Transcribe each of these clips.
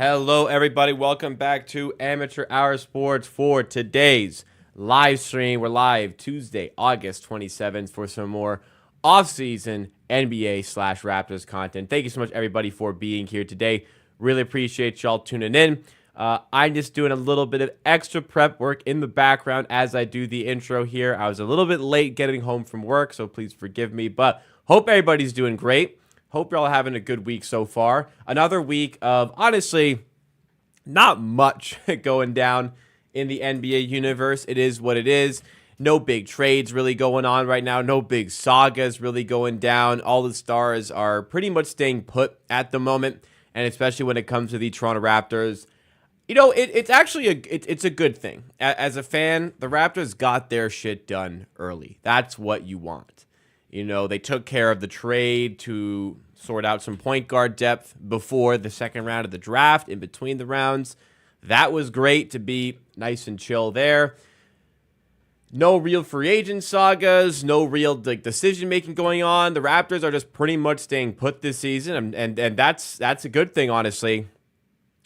Hello, everybody. Welcome back to Amateur Hour Sports for today's live stream. We're live Tuesday, August 27th for some more off-season NBA/Raptors content. Thank you so much, everybody, for being here today. Really appreciate y'all tuning in. I'm just doing a little bit of extra prep work in the background as I do the intro here. I was a little bit late getting home from work, so please forgive me, but hope everybody's doing great. Hope you're all having a good week so far. Another week of, honestly, not much going down in the NBA universe. It is what it is. No big trades really going on right now. No big sagas really going down. All the stars are pretty much staying put at the moment, and especially when it comes to the Toronto Raptors. You know, it's actually it's a good thing. As a fan, the Raptors got their shit done early. That's what you want. You know, they took care of the trade to sort out some point guard depth before the second round of the draft, in between the rounds. That was great to be nice and chill there. No real free agent sagas, no real decision-making going on. The Raptors are just pretty much staying put this season, and that's a good thing, honestly.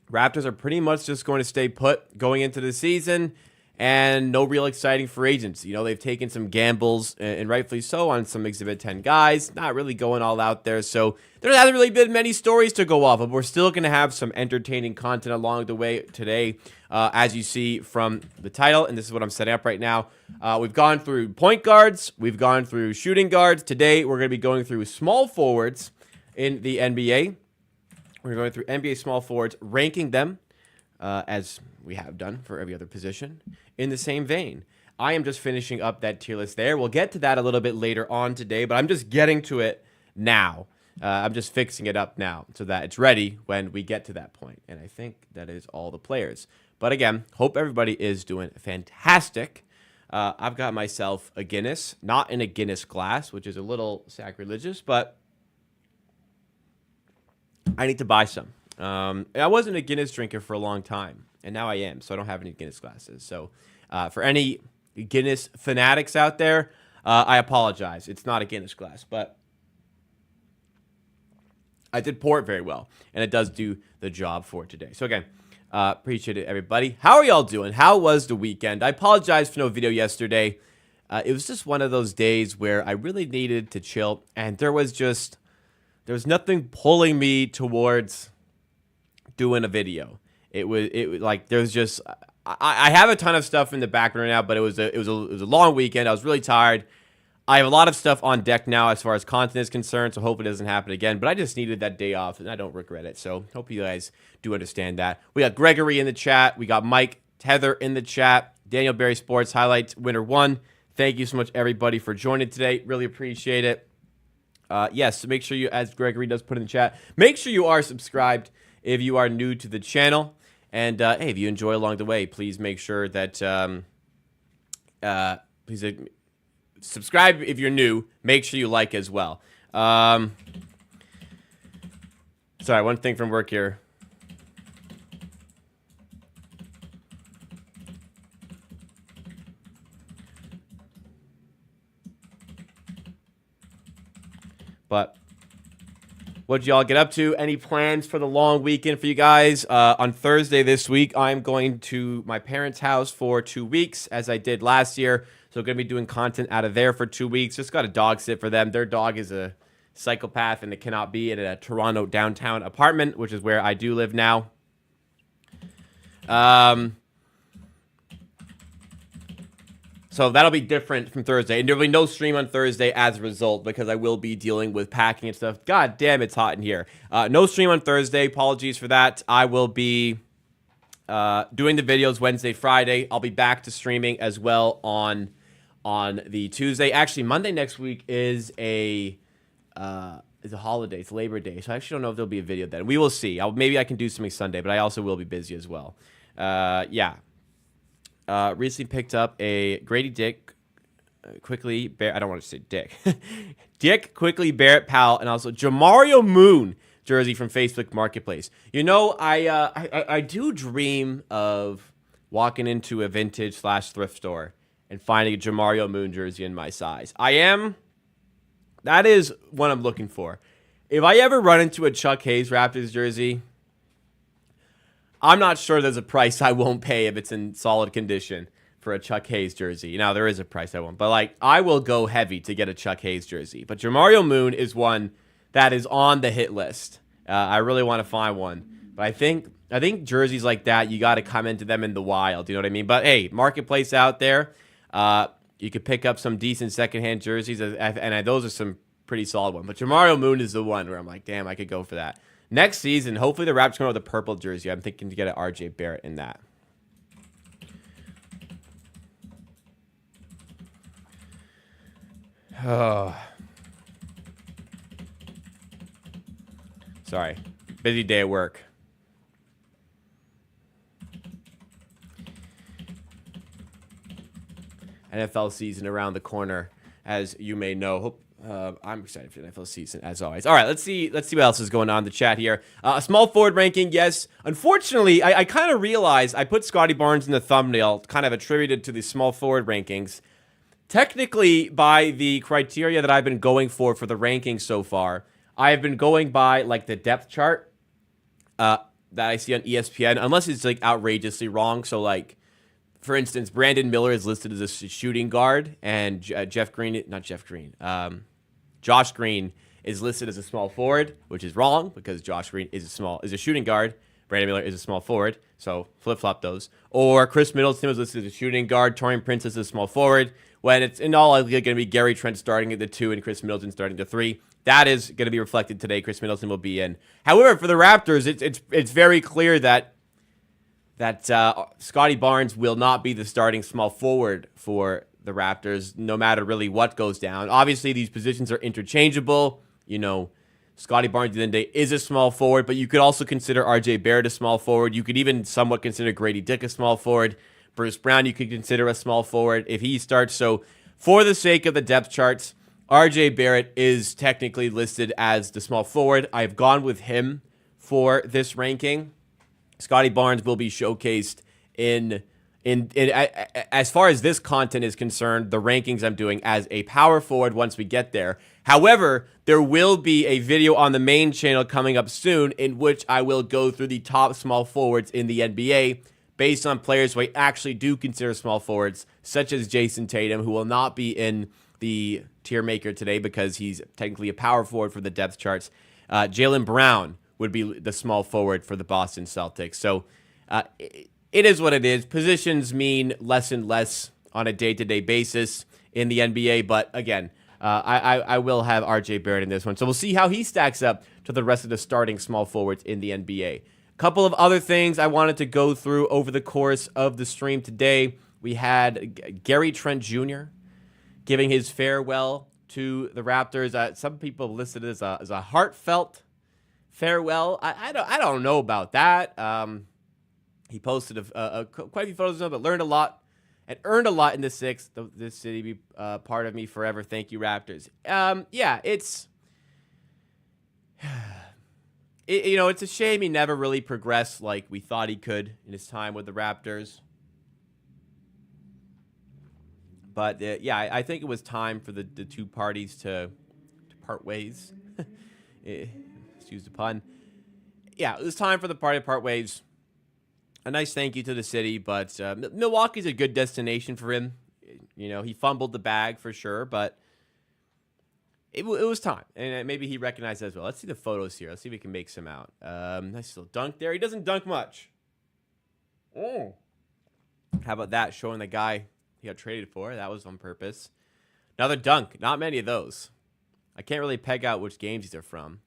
Raptors are pretty much just going to stay put going into the season, and no real exciting free agents. You know, they've taken some gambles, and rightfully so, on some Exhibit 10 guys. Not really going all out there, so there hasn't really been many stories to go off of. We're still going to have some entertaining content along the way today, as you see from the title, and this is what I'm setting up right now. We've gone through point guards. We've gone through shooting guards. Today, we're going to be going through small forwards in the NBA. We're going through NBA small forwards, ranking them, as we have done for every other position, in the same vein. I am just finishing up that tier list there. We'll get to that a little bit later on today, but I'm just getting to it now. I'm just fixing it up now so that it's ready when we get to that point. And I think that is all the players. But again, hope everybody is doing fantastic. I've got myself a Guinness, not in a Guinness glass, which is a little sacrilegious, but I need to buy some. I wasn't a Guinness drinker for a long time, and now I am, so I don't have any Guinness glasses. So for any Guinness fanatics out there, I apologize. It's not a Guinness glass, but I did pour it very well, and it does do the job for today. So again, appreciate it, everybody. How are y'all doing? How was the weekend? I apologize for no video yesterday. It was just one of those days where I really needed to chill, and there was nothing pulling me towards doing a video. It was like there's just I have a ton of stuff in the background now, but it was a long weekend. I was really tired. I have a lot of stuff on deck now as far as content is concerned, so hope it doesn't happen again. But I just needed that day off, and I don't regret it. So hope you guys do understand that. We got Gregory in the chat. We got Mike Tether in the chat. Daniel Berry Sports Highlights Winner 1. Thank you so much, everybody, for joining today. Really appreciate it. Yes, so make sure you, as Gregory does put in the chat, make sure you are subscribed if you are new to the channel. And, hey, if you enjoy along the way, please make sure that, subscribe if you're new. Make sure you like as well. Sorry, one thing from work here. But what did y'all get up to? Any plans for the long weekend for you guys? On Thursday this week, I'm going to my parents' house for 2 weeks, as I did last year. So I'm going to be doing content out of there for 2 weeks. Just got a dog sit for them. Their dog is a psychopath, and it cannot be in a Toronto downtown apartment, which is where I do live now. So that'll be different from Thursday. And there'll be no stream on Thursday as a result, because I will be dealing with packing and stuff. God damn, it's hot in here. No stream on Thursday. Apologies for that. I will be doing the videos Wednesday, Friday. I'll be back to streaming as well on the Tuesday. Actually, Monday next week is a holiday. It's Labor Day. So I actually don't know if there'll be a video then. We will see. Maybe I can do something Sunday, but I also will be busy as well. Yeah. Recently picked up a Grady Dick, Quickly, I don't want to say Dick. Dick, Quickly, Barrett, Powell, and also Jamario Moon jersey from Facebook Marketplace. You know, I do dream of walking into a vintage/thrift store and finding a Jamario Moon jersey in my size. That is what I'm looking for. If I ever run into a Chuck Hayes Raptors jersey, I'm not sure there's a price I won't pay if it's in solid condition for a Chuck Hayes jersey. Now, there is a price I won't, but like I will go heavy to get a Chuck Hayes jersey. But Jamario Moon is one that is on the hit list. I really want to find one, but I think jerseys like that, you got to come into them in the wild. You know what I mean? But hey, marketplace out there, you could pick up some decent secondhand jerseys, and those are some pretty solid ones. But Jamario Moon is the one where I'm like, damn, I could go for that. Next season, hopefully the Raptors come out with a purple jersey. I'm thinking to get an RJ Barrett in that. Oh. Sorry. Busy day at work. NFL season around the corner, as you may know. I'm excited for the NFL season, as always. All right, let's see what else is going on in the chat here. A small forward ranking, yes. Unfortunately, I kind of realized I put Scotty Barnes in the thumbnail, kind of attributed to the small forward rankings. Technically, by the criteria that I've been going for the rankings so far, I have been going by like the depth chart that I see on ESPN, unless it's like outrageously wrong. So like, for instance, Brandon Miller is listed as a shooting guard, and Josh Green is listed as a small forward, which is wrong because Josh Green is a shooting guard. Brandon Miller is a small forward, so flip-flop those. Or Chris Middleton was listed as a shooting guard. Taurean Prince is a small forward, when it's in all likely going to be Gary Trent starting at the 2 and Chris Middleton starting at the 3. That is going to be reflected today. Chris Middleton will be in. However, for the Raptors, it's very clear that Scotty Barnes will not be the starting small forward for the Raptors, no matter really what goes down. Obviously, these positions are interchangeable. You know, Scotty Barnes at the end of the day is a small forward, but you could also consider RJ Barrett a small forward. You could even somewhat consider Grady Dick a small forward. Bruce Brown, you could consider a small forward if he starts. So for the sake of the depth charts, RJ Barrett is technically listed as the small forward. I've gone with him for this ranking. Scotty Barnes will be showcased in as far as this content is concerned, the rankings I'm doing as a power forward once we get there. However, there will be a video on the main channel coming up soon in which I will go through the top small forwards in the NBA based on players who I actually do consider small forwards, such as Jason Tatum, who will not be in the tier maker today because he's technically a power forward for the depth charts. Jaylen Brown would be the small forward for the Boston Celtics. So it is what it is. Positions mean less and less on a day-to-day basis in the NBA. But again, I will have RJ Barrett in this one. So we'll see how he stacks up to the rest of the starting small forwards in the NBA. Couple of other things I wanted to go through over the course of the stream today. We had Gary Trent Jr. giving his farewell to the Raptors. Some people listed it as a heartfelt farewell. I don't know about that. He posted quite a few photos of him, but learned a lot and earned a lot in the 6th. This city be part of me forever. Thank you, Raptors. Yeah, it's it's a shame he never really progressed like we thought he could in his time with the Raptors. But yeah, I think it was time for the two parties to part ways. Excuse the pun. Yeah, it was time for the party to part ways. A nice thank you to the city, but Milwaukee's a good destination for him. You know, he fumbled the bag for sure, but it was time, and maybe he recognized that as well. Let's see the photos here. Let's see if we can make some out. Nice little dunk there. He doesn't dunk much. Oh, how about that? Showing the guy he got traded for. That was on purpose. Another dunk. Not many of those. I can't really peg out which games these are from.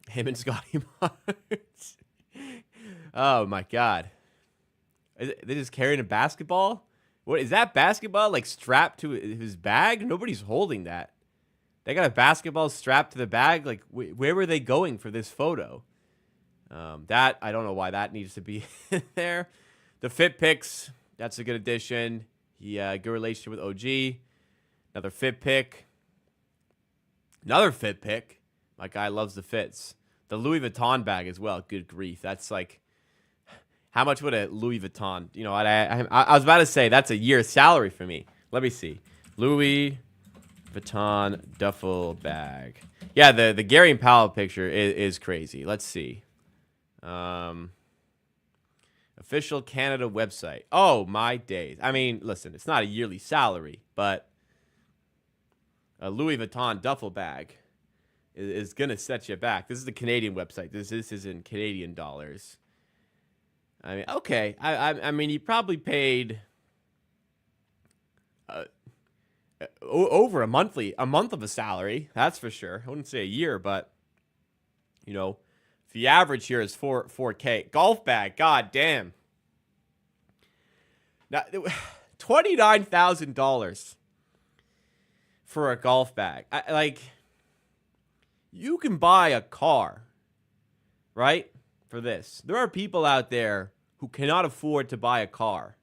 Him and Scotty Barnes. Oh my God. They're just carrying a basketball? What is that basketball like strapped to his bag? Nobody's holding that. They got a basketball strapped to the bag. Like where were they going for this photo? That I don't know why that needs to be there. The fit pics, that's a good addition. Good relationship with OG. Another fit pic. Another fit pic. My guy loves the fits. The Louis Vuitton bag as well. Good grief. That's like, how much would a Louis Vuitton? You know, I was about to say that's a year's salary for me. Let me see. Louis Vuitton duffel bag. Yeah, the Gary and Powell picture is crazy. Let's see. Official Canada website. Oh, my days. I mean, listen, it's not a yearly salary, but a Louis Vuitton duffel bag is going to set you back. This is the Canadian website. This is in Canadian dollars. I mean, okay. I mean, he probably paid over a month of a salary. That's for sure. I wouldn't say a year, but you know, if the average here is 4K golf bag, god damn. Now, $29,000 for a golf bag. Like, you can buy a car, right? For this, there are people out there who cannot afford to buy a car.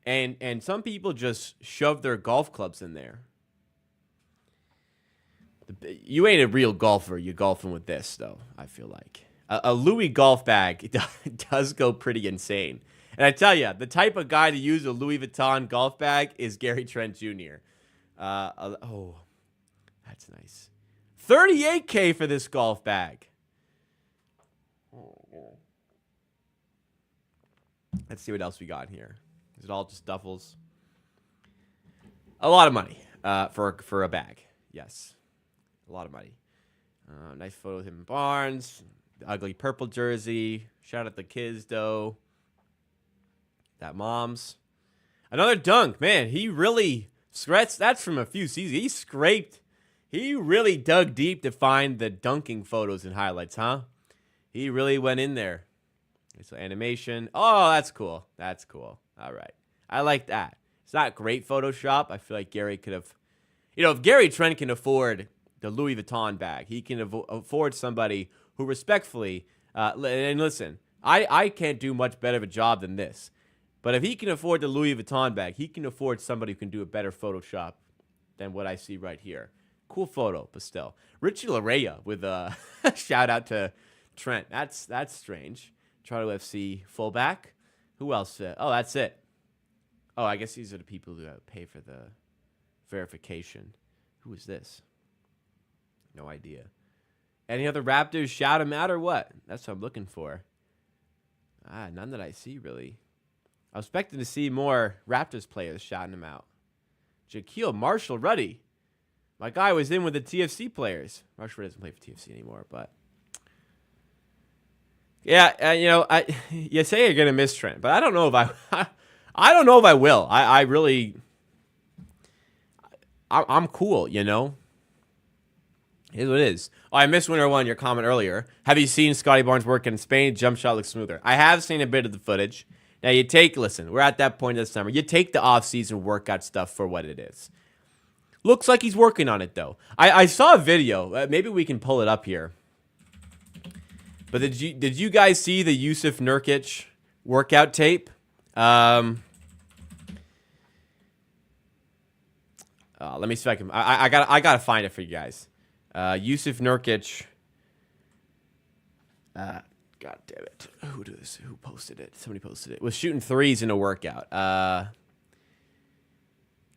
And some people just shove their golf clubs in there. You ain't a real golfer. You're golfing with this, though, I feel like. A Louis golf bag does go pretty insane. And I tell you, the type of guy to use a Louis Vuitton golf bag is Gary Trent Jr. Oh, that's nice. $38K for this golf bag. Let's see what else we got here. Is it all just duffels? A lot of money for a bag. Yes. A lot of money. Nice photo of him in Barnes. The ugly purple jersey. Shout out the kids, though. That mom's. Another dunk. Man, he really scratched. That's from a few seasons. He really dug deep to find the dunking photos and highlights, huh? He really went in there. So animation. Oh, that's cool. That's cool. All right. I like that. It's not great Photoshop. I feel like Gary could have, if Gary Trent can afford the Louis Vuitton bag, he can afford somebody who respectfully, and listen, I can't do much better of a job than this. But if he can afford the Louis Vuitton bag, he can afford somebody who can do a better Photoshop than what I see right here. Cool photo, but still. Richie Larea with a shout out to Trent. That's strange. Toronto FC fullback. Who else? Oh, that's it. Oh, I guess these are the people who pay for the verification. Who is this? No idea. Any other Raptors shout him out or what? That's what I'm looking for. None that I see, really. I was expecting to see more Raptors players shouting him out. Jaquil Marshall-Ruddy. My guy was in with the TFC players. Marshall doesn't play for TFC anymore, but... Yeah, you say you're gonna miss Trent, but I don't know if I don't know if I will. I really, I'm cool, It is what it is. Oh, I missed Winter One, your comment earlier. Have you seen Scotty Barnes work in Spain? Jump shot looks smoother. I have seen a bit of the footage. Now listen, we're at that point this summer. You take the off-season workout stuff for what it is. Looks like he's working on it though. I saw a video. Maybe we can pull it up here. But did you guys see the Jusuf Nurkic workout tape? Let me see if I can. I gotta find it for you guys. Jusuf Nurkic. God damn it! Who posted it? Somebody posted it. Was shooting threes in a workout. God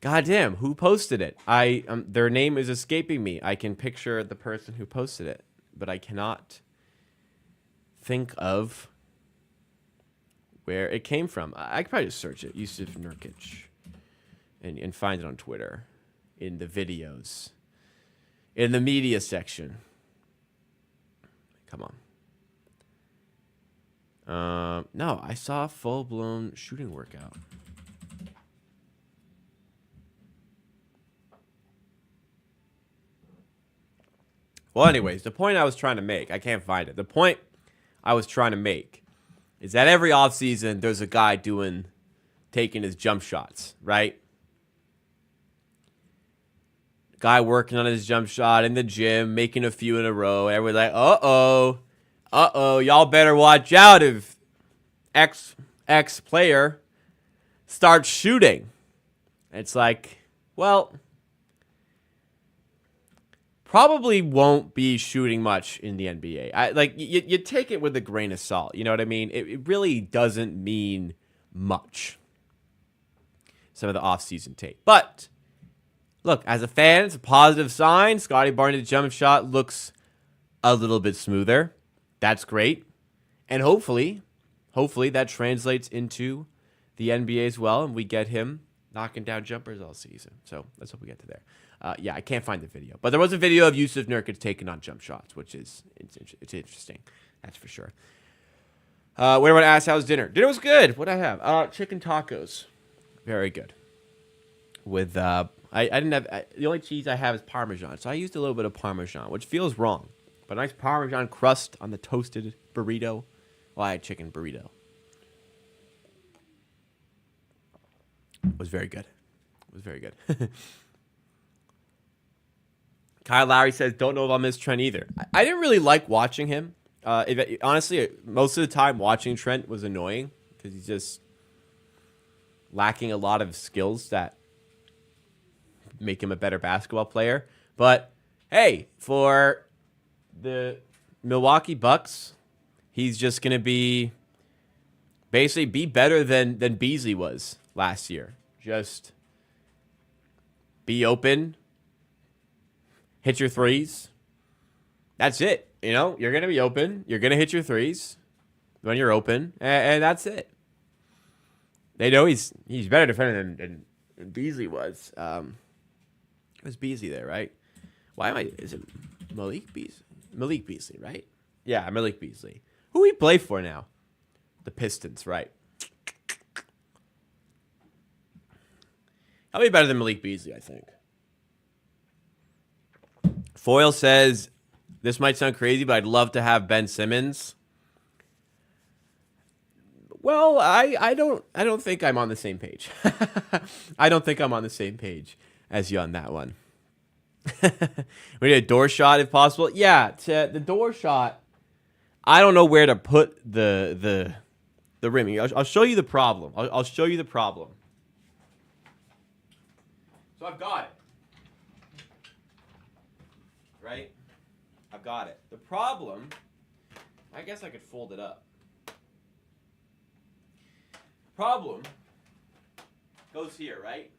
damn! Who posted it? Their name is escaping me. I can picture the person who posted it, but I cannot think of where it came from. I could probably just search it, Jusuf Nurkic, and find it on Twitter, in the videos, in the media section. Come on. No, I saw a full-blown shooting workout. Well, anyways, the point I was trying to make, I can't find it. The point I was trying to make is that every offseason there's a guy taking his jump shots, right? Guy working on his jump shot in the gym, making a few in a row. And everyone's like, y'all better watch out if X player starts shooting. It's like, well, probably won't be shooting much in the NBA. You take it with a grain of salt. You know what I mean? It really doesn't mean much, some of the offseason tape. But, look, as a fan, it's a positive sign. Scotty Barnes' jump shot looks a little bit smoother. that's great. And hopefully that translates into the NBA as well, and we get him knocking down jumpers all season. So let's hope we get to there. I can't find the video. But there was a video of Yusuf Nurkic taking on jump shots, which is it's interesting. That's for sure. What about ask? How's dinner? Dinner was good. What did I have? Chicken tacos. Very good. With I didn't have the only cheese I have is Parmesan, so I used a little bit of Parmesan, which feels wrong. But a nice Parmesan crust on the toasted burrito. Well, I had chicken burrito. It was very good. It was very good. Kyle Lowry says, don't know if I'll miss Trent either. I didn't really like watching him. Honestly, most of the time watching Trent was annoying because he's just lacking a lot of skills that make him a better basketball player. But, hey, for the Milwaukee Bucks, he's just going to be better than Beasley was last year. Just be open, hit your threes. That's it. You know, you're going to be open. You're going to hit your threes when you're open, and that's it. They know he's better defender than Beasley was. It was Beasley there, right? Is it Malik Beasley? Malik Beasley, right? Yeah, Malik Beasley. Who he play for now? The Pistons, right? I'll be better than Malik Beasley, I think. Foyle says, this might sound crazy, but I'd love to have Ben Simmons. Well, I don't think I'm on the same page. I don't think I'm on the same page as you on that one. We need a door shot if possible. Yeah, the door shot. I don't know where to put the rimming. I'll show you the problem. I'll show you the problem. So I've got it. Right? I've got it. The problem, I guess I could fold it up. Problem goes here, right?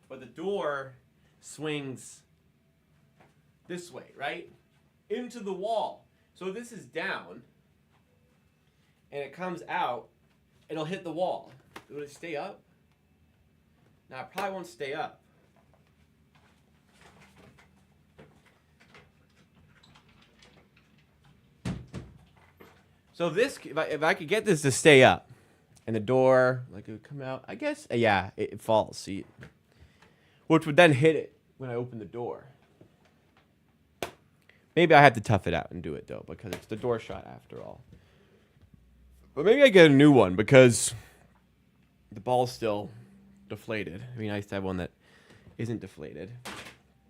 But the door swings this way, right? Into the wall. So this is down, and it comes out, it'll hit the wall. Will it stay up? Now, it probably won't stay up. So this, if I could get this to stay up, and the door, like it would come out, I guess, yeah, it falls, see? Which would then hit it when I open the door. Maybe I have to tough it out and do it, though, because it's the door shot after all. But maybe I get a new one, because the ball's still deflated. It'd be nice to have one that isn't deflated.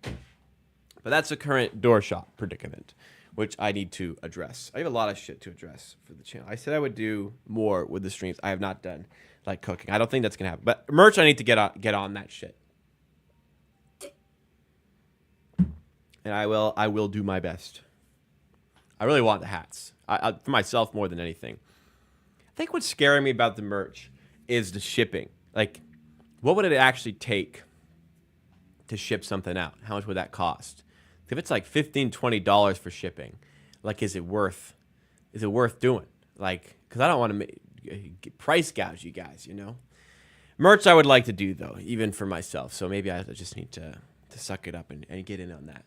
But that's the current door shot predicament, which I need to address. I have a lot of shit to address for the channel. I said I would do more with the streams. I have not done, like cooking. I don't think that's going to happen. But merch, I need to get on that shit. And I will do my best. I really want the hats. For myself more than anything. I think what's scaring me about the merch is the shipping. Like, what would it actually take to ship something out? How much would that cost? If it's like $15, $20 for shipping, like, is it worth doing? Like, because I don't want to price gouge you guys, you know? Merch I would like to do, though, even for myself. So maybe I just need to suck it up and get in on that.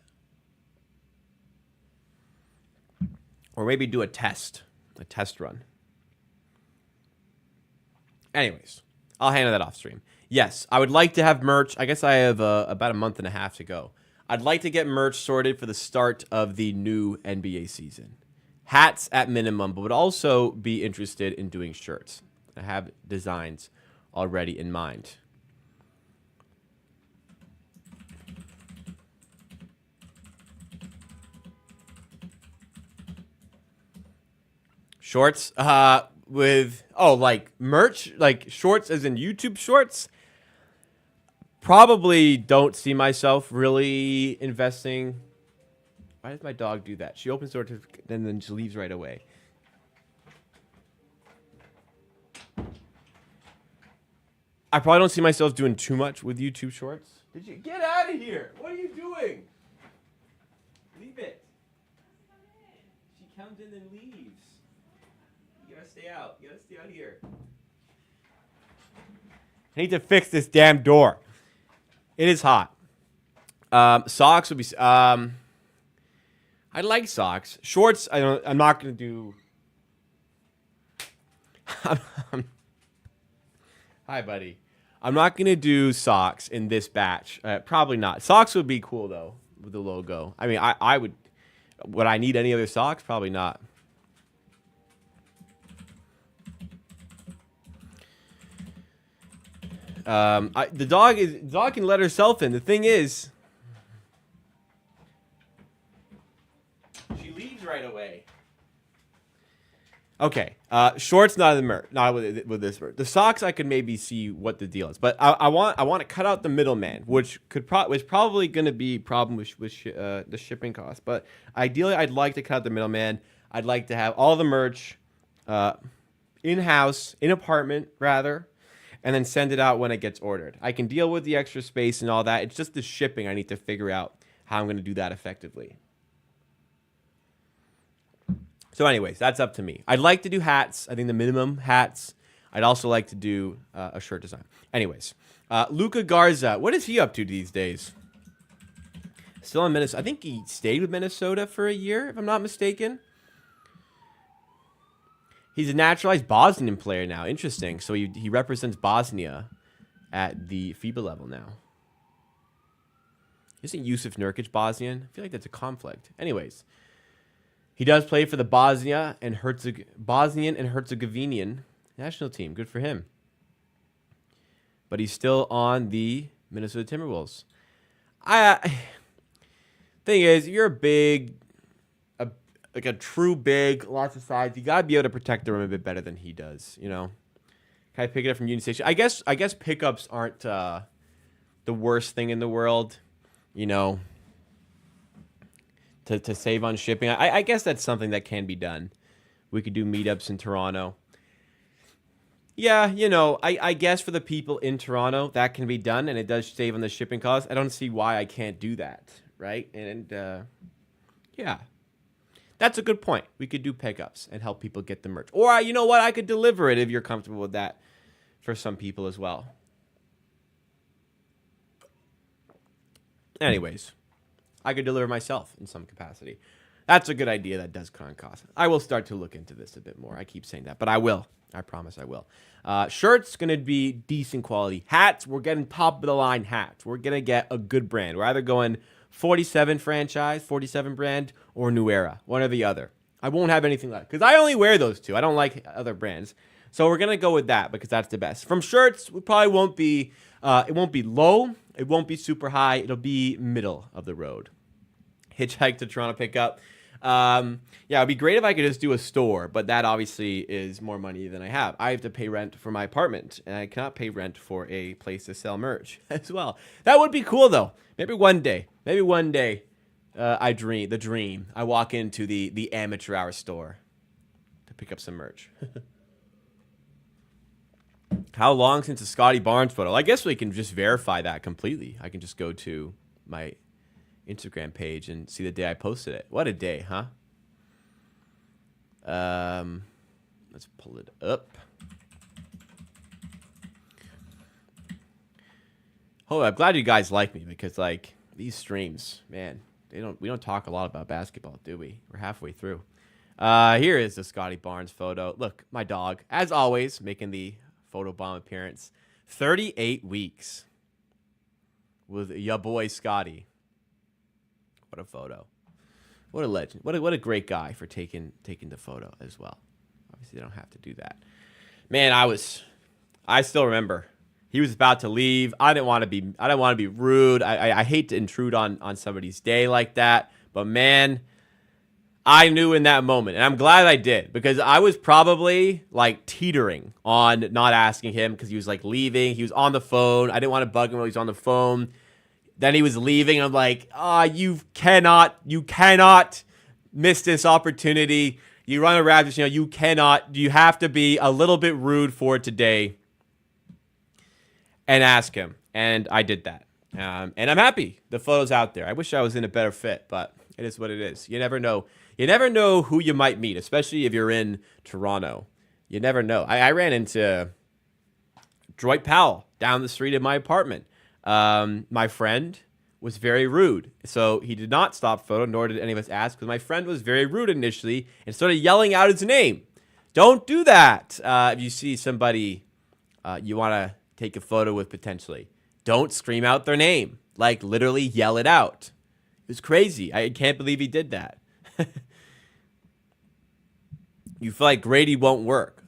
Or maybe do a test run. Anyways, I'll handle that off stream. Yes, I would like to have merch. I guess I have about a month and a half to go. I'd like to get merch sorted for the start of the new NBA season. Hats at minimum, but would also be interested in doing shirts. I have designs already in mind. Shorts like merch, like shorts as in YouTube shorts. Probably don't see myself really investing. Why does my dog do that? She opens the door and then she leaves right away. I probably don't see myself doing too much with YouTube shorts. Did you get out of here? What are you doing? Leave it. She comes in and leaves. You gotta stay out. You gotta stay out here. I need to fix this damn door. It is hot. Socks would be. I like socks. Shorts. I'm not gonna do. Hi, buddy. I'm not gonna do socks in this batch. Probably not. Socks would be cool though with the logo. I mean, I would. Would I need any other socks? Probably not. The dog can let herself in. The thing is, she leaves right away. Okay, shorts not in the merch, not with this merch. The socks I could maybe see what the deal is, but I want to cut out the middleman, which was probably going to be a problem with the shipping cost. But ideally, I'd like to cut out the middleman. I'd like to have all the merch in-house, in apartment rather, and then send it out when it gets ordered. I can deal with the extra space and all that. It's just the shipping I need to figure out how I'm going to do that effectively. So anyways, that's up to me. I'd like to do hats. I think the minimum hats. I'd also like to do a shirt design. Anyways, Luka Garza. What is he up to these days? Still in Minnesota. I think he stayed with Minnesota for a year, if I'm not mistaken. He's a naturalized Bosnian player now. Interesting. So he represents Bosnia at the FIBA level now. Isn't Yusuf Nurkic Bosnian? I feel like that's a conflict. Anyways, he does play for the Bosnian and Herzegovinian national team. Good for him. But he's still on the Minnesota Timberwolves. Thing is, you're a true big, lots of size. You gotta be able to protect the rim a bit better than he does. You know, can I pick it up from Union Station? I guess pickups aren't the worst thing in the world. You know, to save on shipping. I guess that's something that can be done. We could do meetups in Toronto. Yeah, you know, I guess for the people in Toronto that can be done, and it does save on the shipping costs. I don't see why I can't do that, right? And yeah. That's a good point. We could do pickups and help people get the merch. Or, you know what? I could deliver it if you're comfortable with that for some people as well. Anyways, I could deliver myself in some capacity. That's a good idea. That does cut on cost. I will start to look into this a bit more. I keep saying that, but I will. I promise I will. Shirts, going to be decent quality. Hats, we're getting top of the line hats. We're going to get a good brand. We're either going 47 franchise, 47 brand, or New Era, one or the other. I won't have anything left because I only wear those two. I don't like other brands. So we're going to go with that because that's the best. From shirts, we probably won't be, it won't be low. It won't be super high. It'll be middle of the road. Hitchhike to Toronto pickup. Yeah, it'd be great if I could just do a store, but that obviously is more money than I have. I have to pay rent for my apartment, and I cannot pay rent for a place to sell merch as well. That would be cool, though. Maybe one day, I dream. I walk into the amateur hour store to pick up some merch. How long since a Scotty Barnes photo? I guess we can just verify that completely. I can just go to my Instagram page and see the day I posted it. What a day, huh? Let's pull it up. Oh, I'm glad you guys like me because like these streams, man, we don't talk a lot about basketball, do we? We're halfway through. Here is the Scotty Barnes photo. Look, my dog, as always, making the photo bomb appearance. 38 weeks with ya boy Scotty. What a photo. What a legend. What a great guy for taking the photo as well. Obviously, they don't have to do that. Man, I still remember. He was about to leave. I didn't want to be rude. I hate to intrude on somebody's day like that. But man, I knew in that moment, and I'm glad I did, because I was probably like teetering on not asking him because he was like leaving. He was on the phone. I didn't want to bug him while he was on the phone. Then he was leaving. I'm like, you cannot miss this opportunity. You run a Raptors, you have to be a little bit rude for today and ask him. And I did that. And I'm happy the photo's out there. I wish I was in a better fit, but It is what it is. You never know. You never know who you might meet, especially if you're in Toronto. You never know. I ran into Dwight Powell down the street in my apartment. My friend was very rude. So he did not stop photo, nor did any of us ask, because my friend was very rude initially and started yelling out his name. Don't do that. If you see somebody you want to take a photo with potentially, don't scream out their name. Like, literally yell it out. It was crazy. I can't believe he did that. You feel like Grady won't work.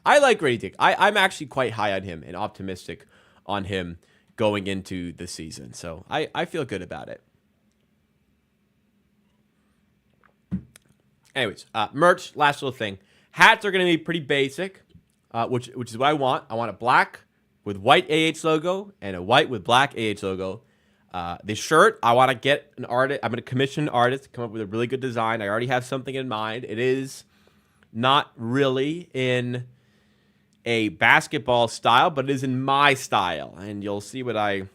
I like Grady Dick. I'm actually quite high on him and optimistic on him going into the season. So I feel good about it. Anyways, merch, last little thing. Hats are going to be pretty basic, which is what I want. I want a black with white AH logo and a white with black AH logo. The shirt, I want to get an artist. I'm going to commission an artist to come up with a really good design. I already have something in mind. It is not really in a basketball style, but it is in my style. And you'll see what I'm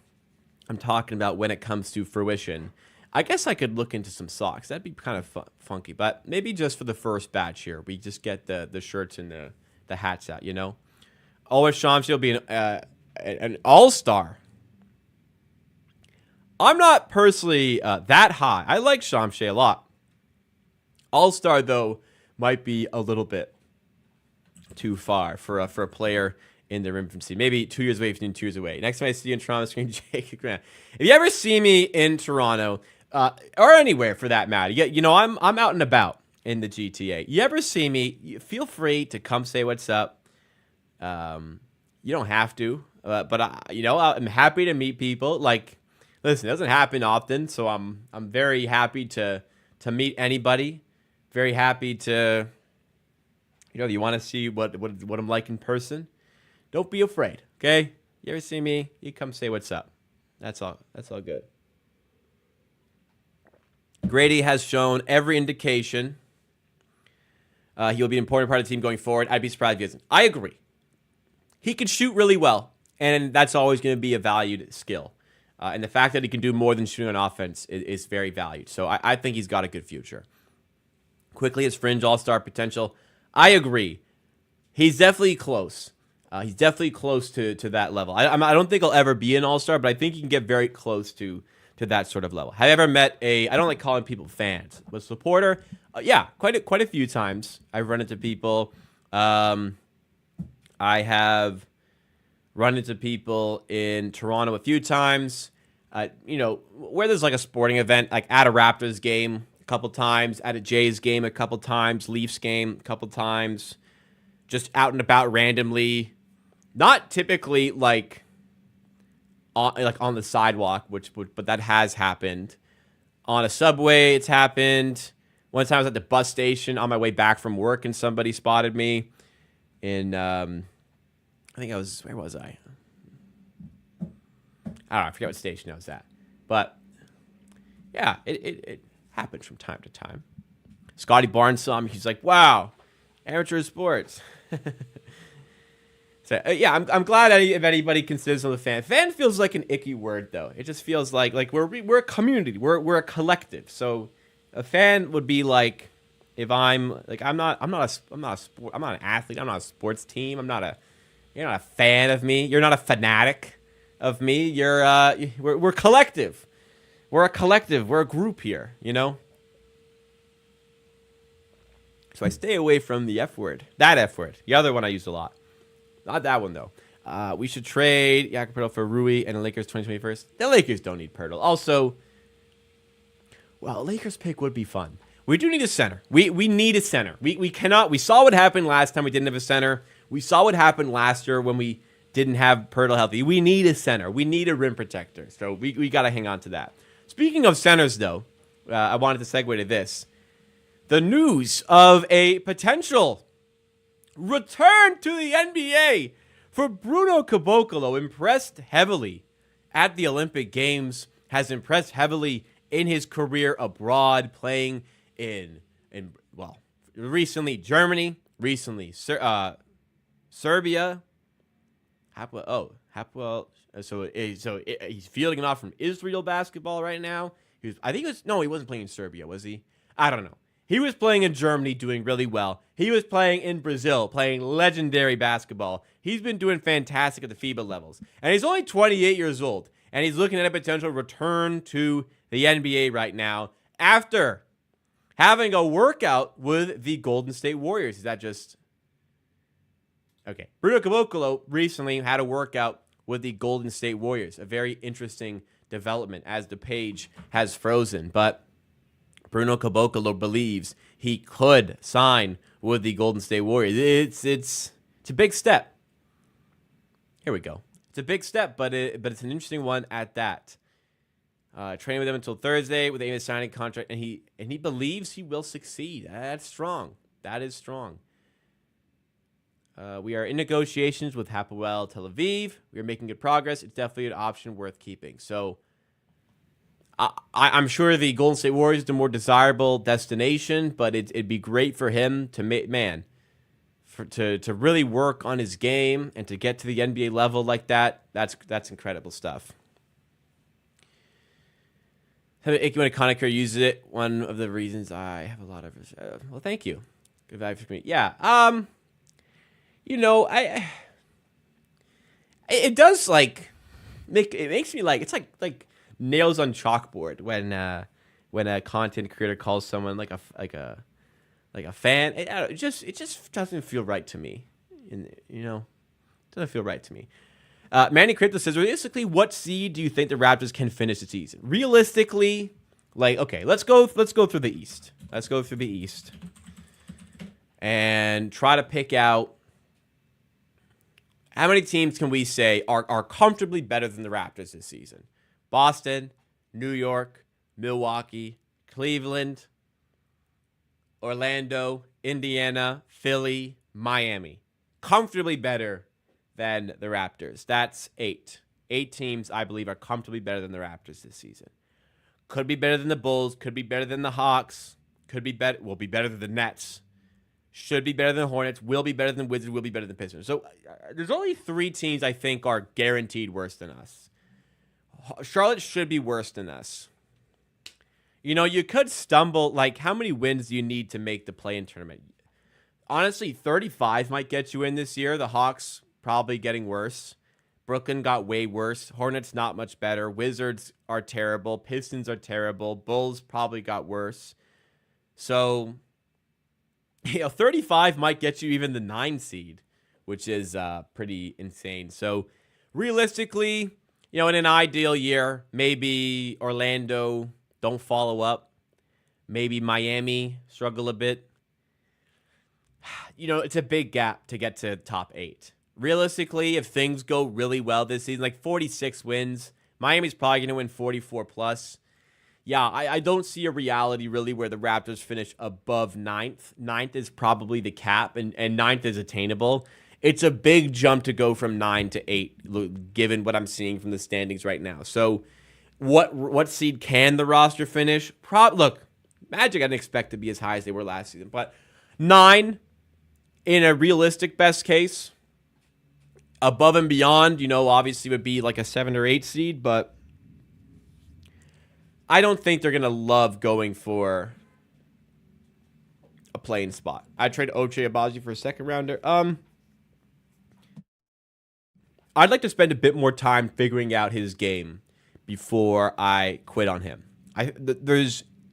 talking about when it comes to fruition. I guess I could look into some socks. That'd be kind of funky. But maybe just for the first batch here, we just get the shirts and the hats out, you know? Always Shamshi will be an all-star. I'm not personally that high. I like Shamshi a lot. All-star, though, might be a little bit too far for a player in their infancy. Maybe 2 years away, 2 years away. Next time I see you in Toronto, screen Jacob Gramegna. If you ever see me in Toronto, or anywhere for that matter, you know, I'm out and about in the GTA. You ever see me, feel free to come say what's up. You don't have to, but I'm happy to meet people. Like, listen, it doesn't happen often, so I'm very happy to meet anybody. Very happy to, if you want to see what I'm like in person, don't be afraid, okay? You ever see me, you come say what's up. That's all good. Grady has shown every indication he'll be an important part of the team going forward. I'd be surprised if he isn't. I agree. He can shoot really well, and that's always going to be a valued skill. And the fact that he can do more than shooting on offense is very valued. So I think he's got a good future. Quickly, his fringe all-star potential. I agree. He's definitely close. He's definitely close to that level. I don't think he'll ever be an all-star, but I think he can get very close to that sort of level. Have you ever met I don't like calling people fans, but supporter? Yeah, quite a few times. I've run into people. I have run into people in Toronto a few times. Where there's like a sporting event, like at a Raptors game a couple times, at a Jays game a couple times, Leafs game a couple times, just out and about randomly. Not typically like on the sidewalk, but that has happened. On a subway, it's happened. One time I was at the bus station on my way back from work, and somebody spotted me. I think where was I? I don't know, I forget what station I was at. But, yeah, it happens from time to time. Scotty Barnes saw me. He's like, wow, amateur sports. So, yeah, I'm glad if anybody considers him a fan. Fan feels like an icky word, though. It just feels like we're a community. We're a collective. So a fan would be like, if I'm not an athlete. I'm not a sports team. You're not a fan of me. You're not a fanatic of me. We're collective. We're a collective. We're a group here, you know? So I stay away from the F word. That F word. The other one I use a lot. Not that one, though. We should trade Jakob Poeltl for Rui and the Lakers 2021. The Lakers don't need Poeltl. Also, well, Lakers pick would be fun. We do need a center. We need a center. We cannot. We saw what happened last time we didn't have a center. We saw what happened last year when we didn't have Poeltl healthy. We need a center. We need a rim protector. So we got to hang on to that. Speaking of centers, though, I wanted to segue to this. The news of a potential return to the NBA for Bruno Caboclo. Impressed heavily at the Olympic Games. Has impressed heavily in his career abroad, playing in recently Germany, recently Serbia. So he's fielding an offer from Israel basketball right now. He He wasn't playing in Serbia, was he? I don't know. He was playing in Germany, doing really well. He was playing in Brazil, playing legendary basketball. He's been doing fantastic at the FIBA levels. And he's only 28 years old. And he's looking at a potential return to the NBA right now after having a workout with the Golden State Warriors. Is that just... Okay. Bruno Caboclo recently had a workout with the Golden State Warriors. A very interesting development as the page has frozen. But Bruno Caboclo believes he could sign with the Golden State Warriors. It's a big step. Here we go. It's a big step, but it's an interesting one at that. Training with them until Thursday with the aim of signing a contract, and he believes he will succeed. That's strong. That is strong. We are in negotiations with Hapoel Tel Aviv. We are making good progress. It's definitely an option worth keeping. So I'm sure the Golden State Warriors is the more desirable destination, but it'd be great for him to to really work on his game and to get to the NBA level like that. That's incredible stuff. Ike Conacher uses it. One of the reasons I have a lot of well, thank you. Good value for me. Yeah. It does it makes me it's like nails on chalkboard when a content creator calls someone like a fan. It just doesn't feel right to me. Doesn't feel right to me. Manny Crypto says, realistically, what seed do you think the Raptors can finish the season? Realistically, okay, let's go through the East. Let's go through the East and try to pick out how many teams can we say are comfortably better than the Raptors this season. Boston, New York, Milwaukee, Cleveland, Orlando, Indiana, Philly, Miami. Comfortably better than the Raptors. That's 8. 8 teams, I believe, are comfortably better than the Raptors this season. Could be better than the Bulls. Could be better than the Hawks. Will be better than the Nets. Should be better than the Hornets. Will be better than Wizards. Will be better than Pistons. So there's only 3 teams I think are guaranteed worse than us. Charlotte should be worse than us. You could stumble. How many wins do you need to make the play-in tournament? Honestly, 35 might get you in this year. The Hawks probably getting worse. Brooklyn got way worse. Hornets not much better. Wizards are terrible. Pistons are terrible. Bulls probably got worse. So, 35 might get you even the 9 seed, which is pretty insane. So, realistically, in an ideal year, maybe Orlando don't follow up. Maybe Miami struggle a bit. It's a big gap to get to top 8. Realistically, if things go really well this season, 46 wins, Miami's probably going to win 44 plus. Yeah, I don't see a reality really where the Raptors finish above 9th. 9th is probably the cap, and 9th is attainable. It's a big jump to go from 9 to 8, given what I'm seeing from the standings right now. So what seed can the roster finish? Look, Magic I didn't expect to be as high as they were last season, but 9 in a realistic best case. Above and beyond, obviously would be a 7 or 8 seed, but I don't think they're going to love going for a playing spot. I'd trade Ochai Agbaji for a second rounder. I'd like to spend a bit more time figuring out his game before I quit on him.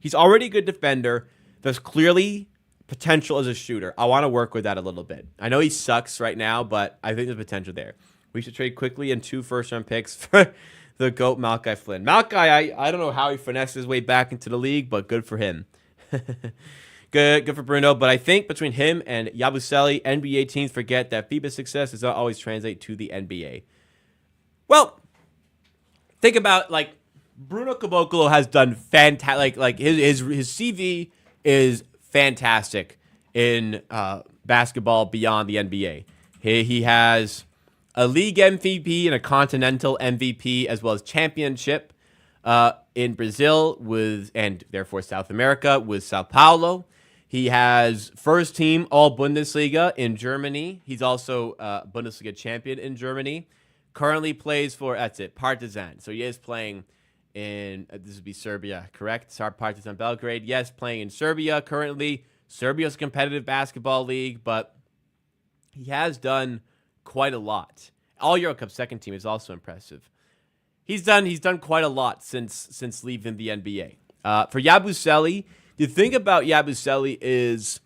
He's already a good defender. There's clearly potential as a shooter. I want to work with that a little bit. I know he sucks right now, but I think there's potential there. We should trade quickly and 2 first-round picks for the GOAT Malachi Flynn. Malachi, I don't know how he finessed his way back into the league, but good for him. Good for Bruno. But I think between him and Yabusele, NBA teams forget that FIBA success does not always translate to the NBA. Well, think about Bruno Caboclo has done fantastic. His CV is fantastic in basketball beyond the NBA. He has a league MVP and a continental MVP, as well as championship in Brazil and therefore South America with Sao Paulo. He has first team all Bundesliga in Germany. He's also Bundesliga champion in Germany. Currently plays for Partizan. So he is playing this would be Serbia, correct? Star Partizan Belgrade. Yes, playing in Serbia currently. Serbia's a competitive basketball league, but he has done quite a lot. All Euro Cup second team is also impressive. He's done quite a lot since leaving the NBA. For Yabusele, the thing about Yabusele is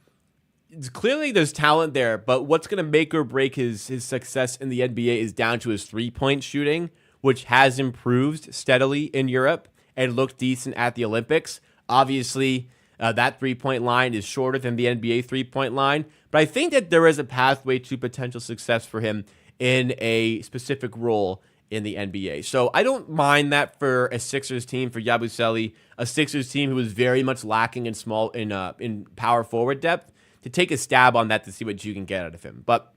it's clearly there's talent there, but what's going to make or break his success in the NBA is down to his three-point shooting, which has improved steadily in Europe and looked decent at the Olympics. Obviously, that three-point line is shorter than the NBA three-point line, but I think that there is a pathway to potential success for him in a specific role in the NBA. So I don't mind that for a Sixers team, for Yabusele, a Sixers team who was very much lacking in power forward depth, to take a stab on that to see what you can get out of him. But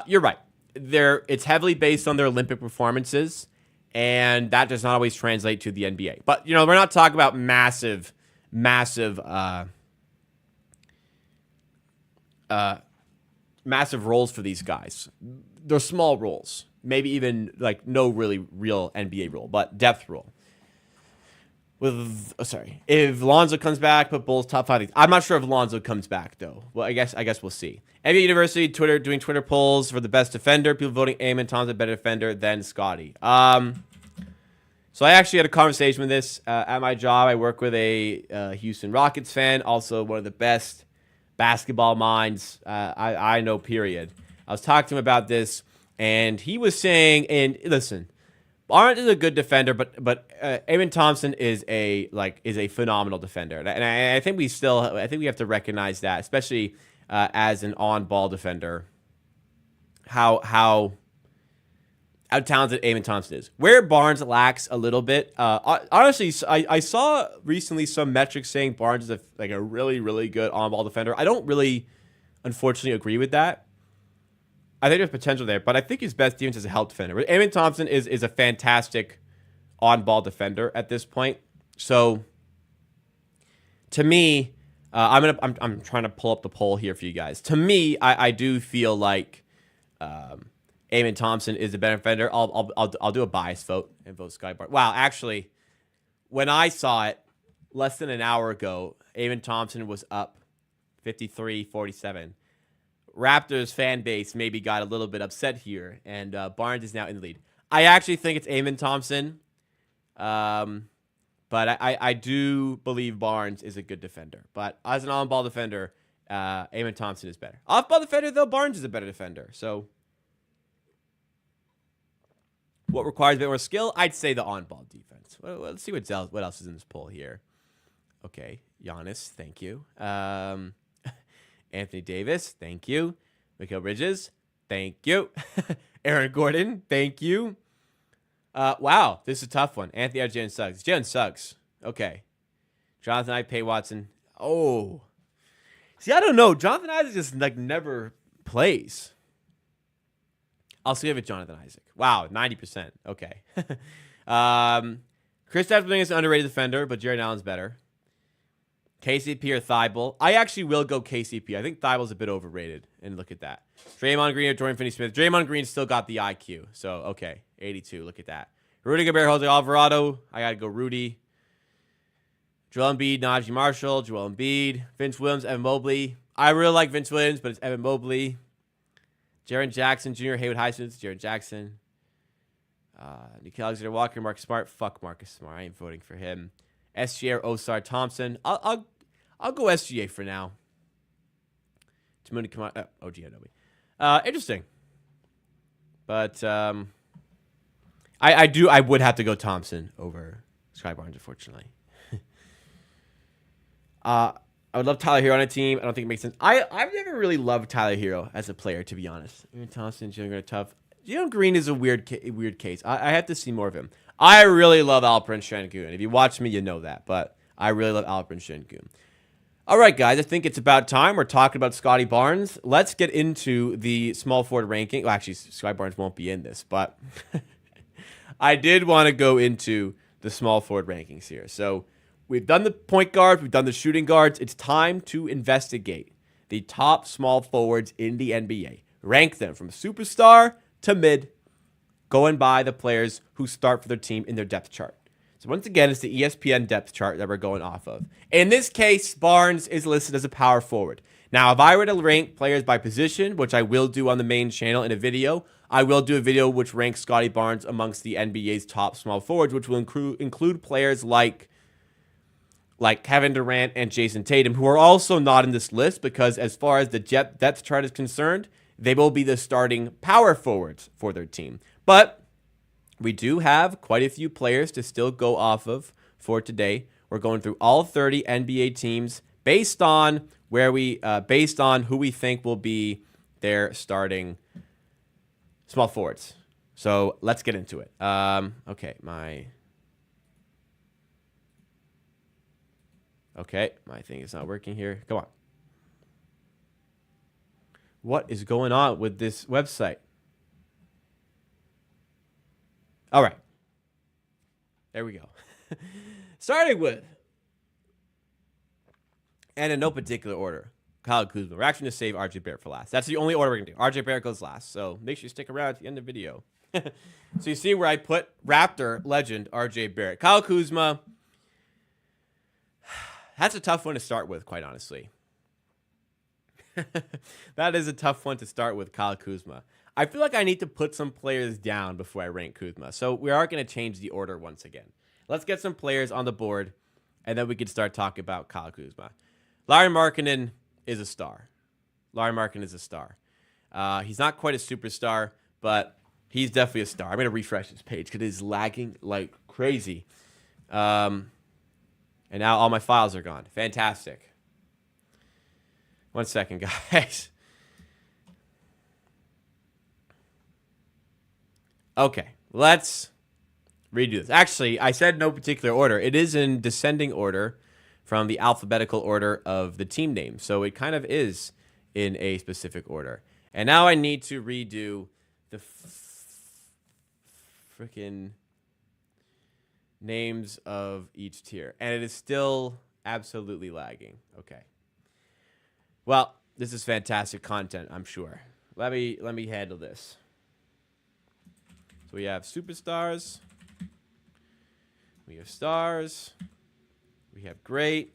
you're right. It's heavily based on their Olympic performances, and that does not always translate to the NBA. But, we're not talking about massive roles for these guys. They're small roles. Maybe even like no really real NBA role, but depth role. If Lonzo comes back, put Bulls top 5. I'm not sure if Lonzo comes back though. Well, I guess we'll see. NBA University doing Twitter polls for the best defender. People voting Amen Thompson better defender than Scotty. So I actually had a conversation with this at my job. I work with a Houston Rockets fan, also one of the best basketball minds I know. Period. I was talking to him about this, and he was saying, and listen. Barnes is a good defender, but Amen Thompson is a phenomenal defender, and I think we have to recognize that, especially as an on-ball defender, how talented Amen Thompson is. Where Barnes lacks a little bit, honestly, I saw recently some metrics saying Barnes is a really, really good on-ball defender. I don't really, unfortunately, agree with that. I think there's potential there, but I think his best defense is a help defender. Amen Thompson is a fantastic on-ball defender at this point. So, to me, I'm trying to pull up the poll here for you guys. To me, I do feel like Amen Thompson is a better defender. I'll do a bias vote and vote Sky Barnes. Wow, actually, when I saw it less than an hour ago, Amen Thompson was up 53-47. Raptors fan base maybe got a little bit upset here, and Barnes is now in the lead. I actually think it's Amen Thompson, but I do believe Barnes is a good defender. But as an on-ball defender, Amen Thompson is better. Off-ball defender, though, Barnes is a better defender. So what requires a bit more skill? I'd say the on-ball defense. Well, let's see what else is in this poll here. Okay, Giannis, thank you. Anthony Davis, thank you. Mikal Bridges, thank you. Aaron Gordon, thank you. Wow, this is a tough one. Anthony or Jalen Suggs? Jalen Suggs. Okay. Jonathan Isaac, Pay Watson. Oh. See, I don't know. Jonathan Isaac just never plays. I'll see if it's Jonathan Isaac. Wow, 90%. Okay. Chris Stapleton is an underrated defender, but Jared Allen's better. KCP or Thibault? I actually will go KCP. I think Thibault's a bit overrated. And look at that. Draymond Green or Jordan Finney-Smith? Draymond Green still got the IQ. So, okay. 82. Look at that. Rudy Gobert, Jose Alvarado. I got to go Rudy. Joel Embiid, Najee Marshall. Joel Embiid. Vince Williams, Evan Mobley. I really like Vince Williams, but it's Evan Mobley. Jaren Jackson Jr., Haywood Highsmith. Jaren Jackson. Nikhil Alexander-Walker, Marcus Smart. Fuck Marcus Smart. I ain't voting for him. SGA or Osar Thompson. I'll go SGA for now. Tamuni Kamara. OG Anunoby. Interesting. But I would have to go Thompson over Sky Barnes, unfortunately. I would love Tyler Hero on a team. I don't think it makes sense. I've never really loved Tyler Hero as a player, to be honest. Even Thompson, Jalen Green, tough. Jalen Green is a weird case. I have to see more of him. I really love Alperen Şengün. If you watch me, you know that. But I really love Alperen Şengün. All right, guys. I think it's about time. We're talking about Scotty Barnes. Let's get into the small forward ranking. Well, actually, Scotty Barnes won't be in this. But I did want to go into the small forward rankings here. So we've done the point guards. We've done the shooting guards. It's time to investigate the top small forwards in the NBA. Rank them from superstar to mid, going by the players who start for their team in their depth chart. So once again, it's the ESPN depth chart that we're going off of. In this case, Barnes is listed as a power forward. Now, if I were to rank players by position, which I will do on the main channel in a video, I will do a video which ranks Scottie Barnes amongst the NBA's top small forwards, which will include players like Kevin Durant and Jason Tatum, who are also not in this list because as far as the depth chart is concerned, they will be the starting power forwards for their team. But we do have quite a few players to still go off of for today. We're going through all 30 NBA teams based on based on who we think will be their starting small forwards. So let's get into it. Okay, my thing is not working here. Come on. What is going on with this website? All right. There we go. Starting with, and in no particular order, Kyle Kuzma. We're actually going to save RJ Barrett for last. That's the only order we're going to do. RJ Barrett goes last. So make sure you stick around at the end of the video. So you see where I put Raptor legend RJ Barrett. Kyle Kuzma. That's a tough one to start with, quite honestly. That is a tough one to start with, Kyle Kuzma. I feel like I need to put some players down before I rank Kuzma. So we are going to change the order once again. Let's get some players on the board, and then we can start talking about Kyle Kuzma. Lauri Markkanen is a star. Lauri Markkanen is a star. He's not quite a superstar, but he's definitely a star. I'm going to refresh this page because it is lagging like crazy. And now all my files are gone. Fantastic. 1 second, guys. Okay, let's redo this. Actually, I said no particular order. It is in descending order from the alphabetical order of the team name. So it kind of is in a specific order. And now I need to redo the freaking names of each tier. And it is still absolutely lagging. Okay. Well, this is fantastic content, I'm sure. Let me handle this. So we have superstars. We have stars. We have great.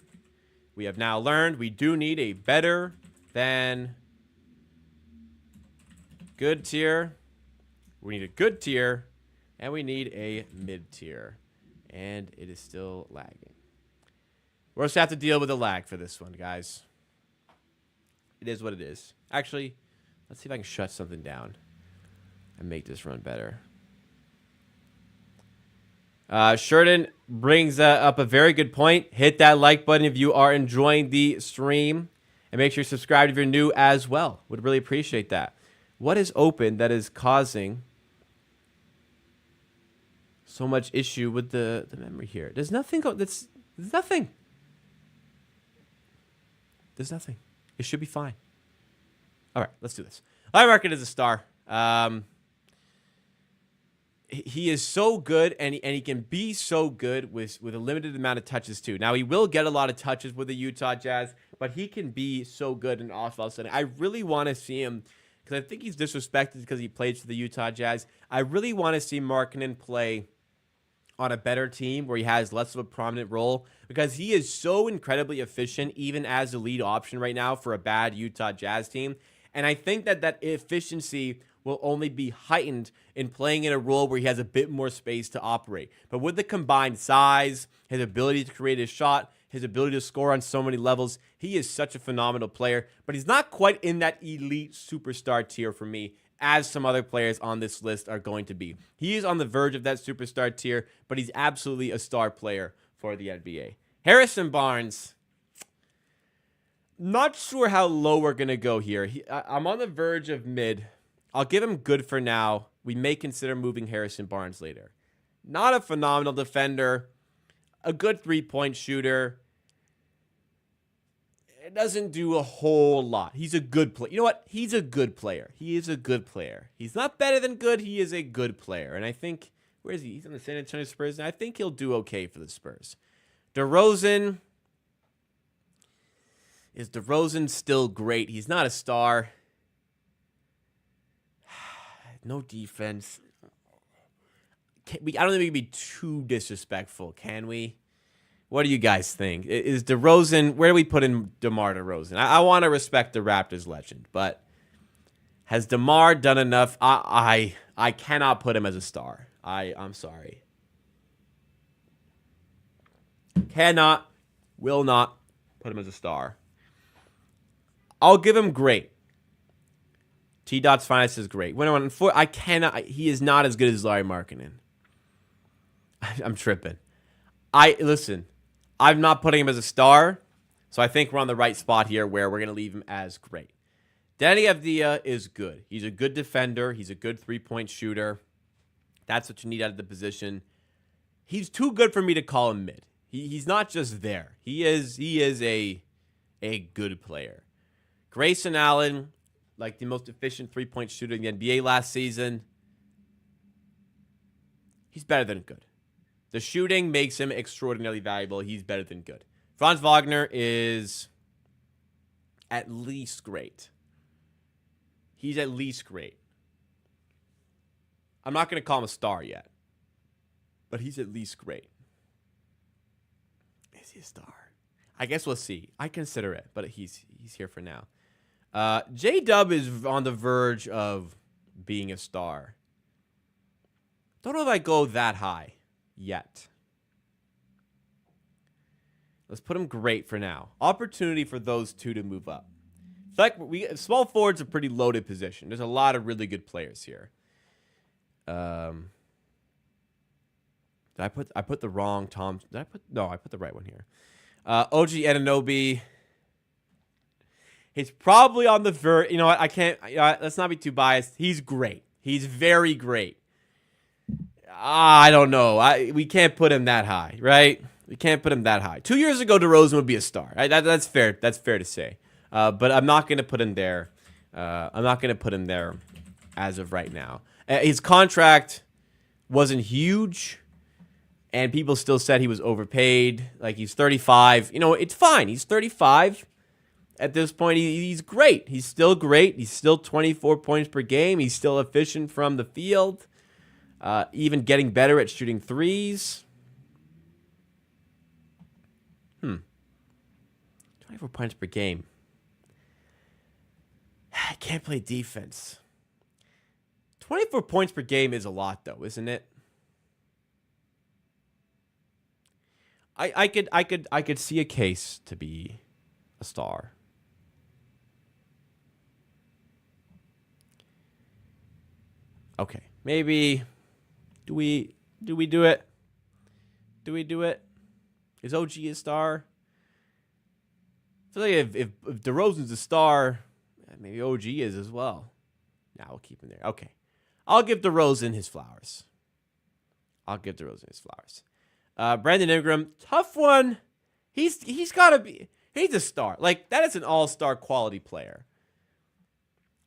We have now learned we do need a better than good tier. We need a good tier. And we need a mid tier. And it is still lagging. We're just have to deal with the lag for this one, guys. It is what it is. Actually, let's see if I can shut something down and make this run better. Sheridan brings up a very good point. Hit that like button if you are enjoying the stream. And make sure you subscribe if you're new as well. Would really appreciate that. What is open that is causing so much issue with the memory here? There's nothing. There's nothing. There's nothing. It should be fine. All right, let's do this. I mark it as a star. He is so good, and he can be so good with a limited amount of touches, too. Now, he will get a lot of touches with the Utah Jazz, but he can be so good in off-ball setting. I really want to see him, because I think he's disrespected because he plays for the Utah Jazz. I really want to see Markkanen play on a better team where he has less of a prominent role, because he is so incredibly efficient, even as the lead option right now for a bad Utah Jazz team. And I think that efficiency will only be heightened in playing in a role where he has a bit more space to operate. But with the combined size, his ability to create a shot, his ability to score on so many levels, he is such a phenomenal player. But he's not quite in that elite superstar tier for me, as some other players on this list are going to be. He is on the verge of that superstar tier, but he's absolutely a star player for the NBA. Harrison Barnes. Not sure how low we're going to go here. I'm on the verge of mid. I'll give him good for now. We may consider moving Harrison Barnes later. Not a phenomenal defender. A good three-point shooter. It doesn't do a whole lot. He's a good player. You know what? He's a good player. He is a good player. He's not better than good. He is a good player. And I think, where is he? He's on the San Antonio Spurs. And I think he'll do okay for the Spurs. DeRozan. Is DeRozan still great? He's not a star. No defense. I don't think we can be too disrespectful, can we? What do you guys think? Is DeRozan, where do we put in DeMar DeRozan? I want to respect the Raptors legend, but has DeMar done enough? I cannot put him as a star. I'm sorry. Cannot, will not put him as a star. I'll give him great. T-Dot's finest is great. I cannot. He is not as good as Larry Markkinen. I'm tripping. Listen. I'm not putting him as a star, so I think we're on the right spot here where we're going to leave him as great. Danny Avdija is good. He's a good defender. He's a good three-point shooter. That's what you need out of the position. He's too good for me to call him mid. He's not just there. He is a good player. Grayson Allen, like the most efficient three-point shooter in the NBA last season. He's better than good. The shooting makes him extraordinarily valuable. He's better than good. Franz Wagner is at least great. He's at least great. I'm not going to call him a star yet, but he's at least great. Is he a star? I guess we'll see. I consider it, but he's here for now. J-Dub is on the verge of being a star. Don't know if I go that high yet. Let's put him great for now. Opportunity for those two to move up. In fact, small forward's a pretty loaded position. There's a lot of really good players here. I put the wrong Tom. I put the right one here. OG Anunoby. He's probably on the verge. You know what? I can't. Let's not be too biased. He's great. He's very great. I don't know. We can't put him that high, right? We can't put him that high. 2 years ago, DeRozan would be a star. Right? That's fair. That's fair to say. But I'm not going to put him there. I'm not going to put him there as of right now. His contract wasn't huge, and people still said he was overpaid. Like, he's 35. You know, it's fine. He's 35. At this point, he's great. He's still great. He's still 24 points per game. He's still efficient from the field. Even getting better at shooting threes. 24 points per game. I can't play defense. 24 points per game is a lot, though, isn't it? I could see a case to be a star. Okay, maybe. Do we do it? Do we do it? Is OG a star? I feel like if DeRozan's a star, maybe OG is as well. Nah, we'll keep him there. Okay. I'll give DeRozan his flowers. Brandon Ingram, tough one. He's got to be. He's a star. Like, that is an all-star quality player.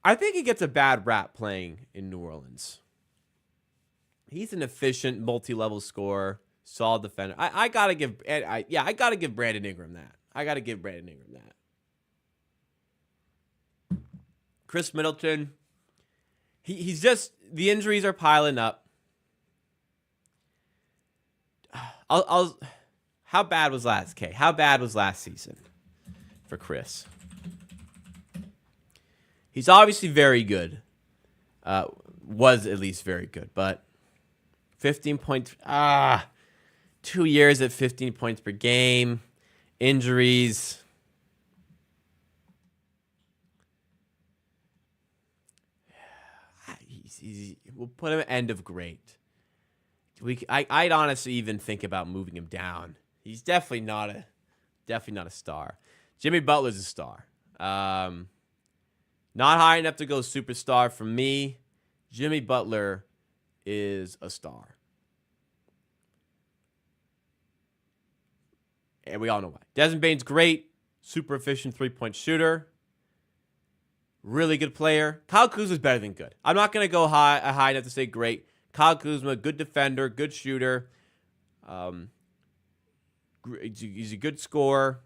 I think he gets a bad rap playing in New Orleans. He's an efficient, multi-level scorer, solid defender. I gotta give Brandon Ingram that. Chris Middleton, he's just, the injuries are piling up. How bad was last season for Chris? He's obviously very good. Was at least very good, but 15 points. 2 years at 15 points per game. Injuries. We'll put him at end of great. I'd honestly even think about moving him down. He's definitely not a star. Jimmy Butler's a star. Not high enough to go superstar for me. Jimmy Butler is a star. And we all know why. Desmond Bane's great. Super efficient three-point shooter. Really good player. Kyle Kuzma's better than good. I'm not going to go high enough to say great. Kyle Kuzma, good defender, good shooter. He's a good scorer.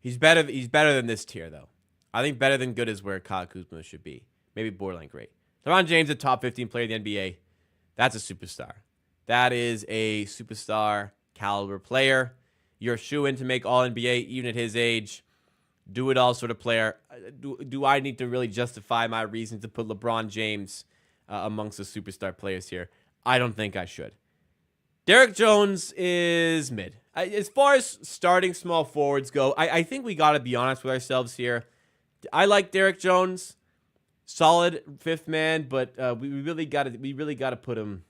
He's better than this tier, though. I think better than good is where Kyle Kuzma should be. Maybe borderline great. LeBron James, a top 15 player in the NBA. That's a superstar. That is a superstar caliber player. You're a shoo-in to make All-NBA, even at his age. Do-it-all sort of player. Do I need to really justify my reason to put LeBron James amongst the superstar players here? I don't think I should. Derrick Jones is mid. As far as starting small forwards go, I think we got to be honest with ourselves here. I like Derrick Jones, solid fifth man, but we really got to put him.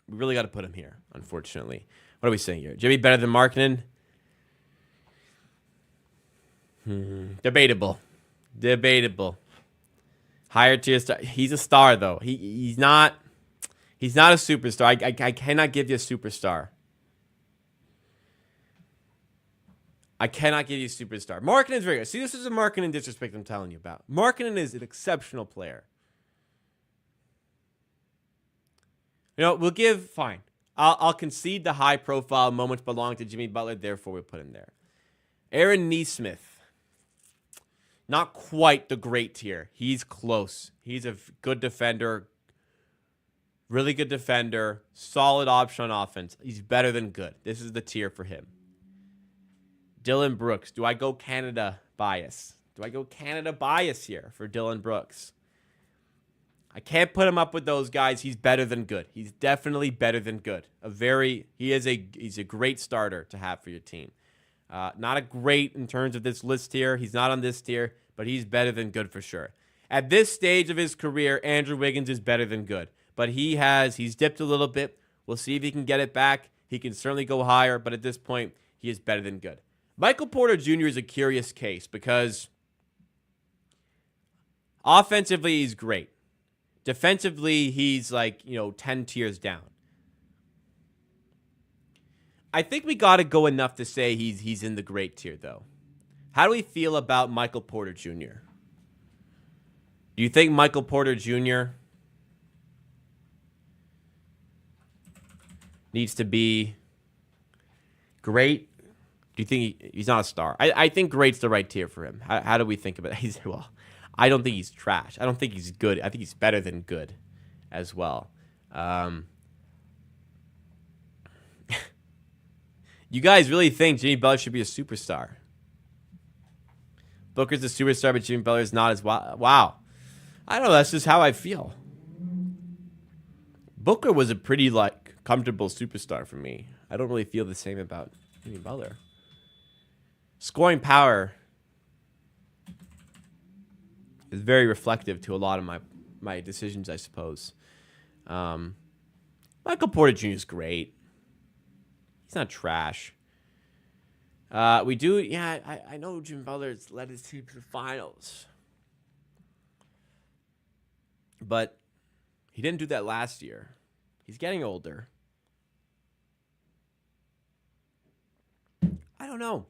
We really got to put him here. Unfortunately, what are we saying here? Jimmy better than Markkanen? Debatable. Higher tier star. He's a star though. He's not. He's not a superstar. I cannot give you a superstar. I cannot give you a superstar. Markkanen is very good. See, this is a Markkanen disrespect I'm telling you about. Markkanen is an exceptional player. You know, we'll give, fine. I'll concede the high-profile moments belong to Jimmy Butler, therefore we'll put him there. Aaron Nesmith. Not quite the great tier. He's close. He's a good defender. Really good defender. Solid option on offense. He's better than good. This is the tier for him. Dylan Brooks. Do I go Canada bias? Do I go Canada bias here for Dylan Brooks? I can't put him up with those guys. He's better than good. He's definitely better than good. He's a great starter to have for your team. Not a great in terms of this list here. He's not on this tier, but he's better than good for sure. At this stage of his career, Andrew Wiggins is better than good. But he's dipped a little bit. We'll see if he can get it back. He can certainly go higher, but at this point, he is better than good. Michael Porter Jr. is a curious case because offensively, he's great. Defensively, he's 10 tiers down. I think we got to go enough to say he's in the great tier, though. How do we feel about Michael Porter Jr.? Do you think Michael Porter Jr. needs to be great? Do you think he's not a star? I think great's the right tier for him. How do we think about it? I don't think he's trash. I don't think he's good. I think he's better than good as well. You guys really think Jimmy Butler should be a superstar? Booker's a superstar, but Jimmy Butler is not as wow. I don't know. That's just how I feel. Booker was a pretty comfortable superstar for me. I don't really feel the same about Jimmy Butler. Scoring power is very reflective to a lot of my decisions, I suppose. Michael Porter Jr. is great. He's not trash. I know Jimmy Butler's led his team to the finals. But he didn't do that last year. He's getting older. I don't know.